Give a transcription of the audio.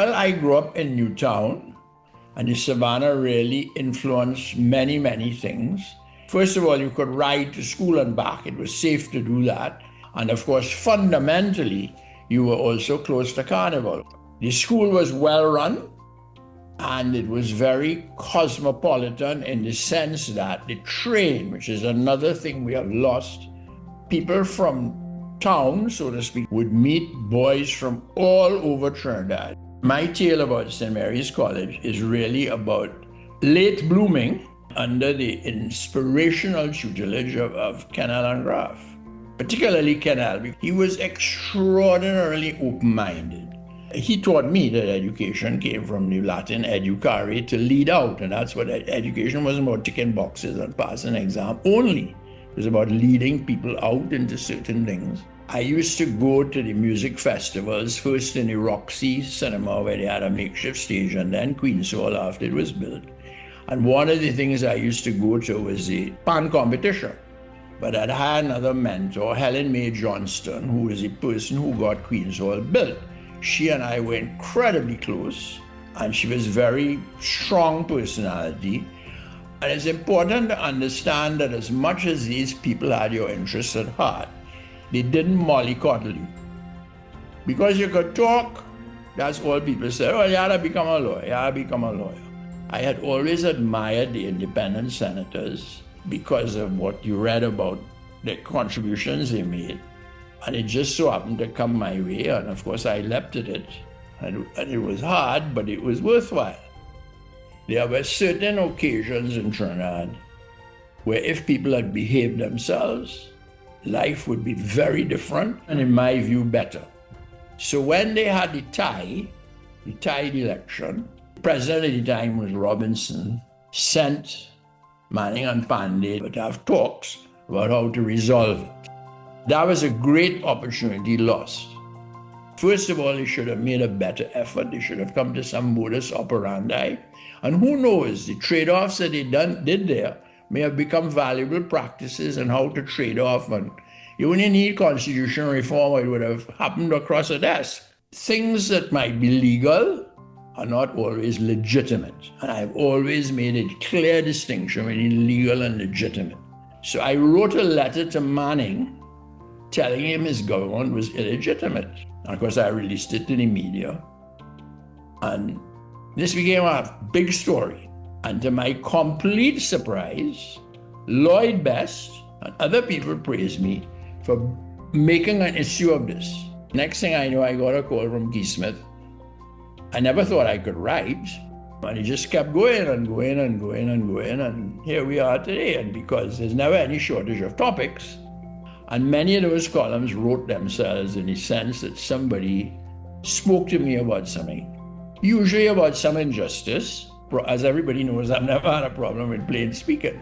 Well, I grew up in Newtown, and the Savannah really influenced many, many things. First of all, you could ride to school and back. It was safe to do that. And of course, fundamentally, you were also close to Carnival. The school was well run, and it was very cosmopolitan in the sense that the train, which is another thing we have lost, people from town, so to speak, would meet boys from all over Trinidad. My tale about St. Mary's College is really about late blooming under the inspirational tutelage of Kennel and Graff, particularly Kennel. He was extraordinarily open-minded. He taught me that education came from the Latin educare, to lead out, and that's what education was about, ticking boxes and passing an exam only. It was about leading people out into certain things. I used to go to the music festivals, first in the Roxy Cinema, where they had a makeshift stage, and then Queen's Hall after it was built. And one of the things I used to go to was the pan competition. But I had another mentor, Helen Mae Johnston, who was the person who got Queen's Hall built. She and I were incredibly close, and she was a very strong personality. And it's important to understand that as much as these people had your interests at heart, they didn't mollycoddle you. Because you could talk, that's all people said, oh, you ought to become a lawyer, you ought to become a lawyer. I had always admired the independent senators because of what you read about the contributions they made. And it just so happened to come my way, and of course I leapt at it. And it was hard, but it was worthwhile. There were certain occasions in Trinidad where if people had behaved themselves, life would be very different, and in my view, better. So when they had the tied election, the president at the time was Robinson, sent Manning and Pandey to have talks about how to resolve it. That was a great opportunity lost. First of all, they should have made a better effort. They should have come to some modus operandi. And who knows, the trade-offs that they did there may have become valuable practices on how to trade off. And you only need constitutional reform, or it would have happened across a desk. Things that might be legal are not always legitimate. And I've always made a clear distinction between legal and legitimate. So I wrote a letter to Manning telling him his government was illegitimate. And of course, I released it to the media. And this became a big story. And to my complete surprise, Lloyd Best and other people praised me for making an issue of this. Next thing I know, I got a call from Keith Smith. I never thought I could write, and it just kept going and going and going and going, and here we are today. And because there's never any shortage of topics, and many of those columns wrote themselves in the sense that somebody spoke to me about something, usually about some injustice. As everybody knows, I've never had a problem with plain speaking.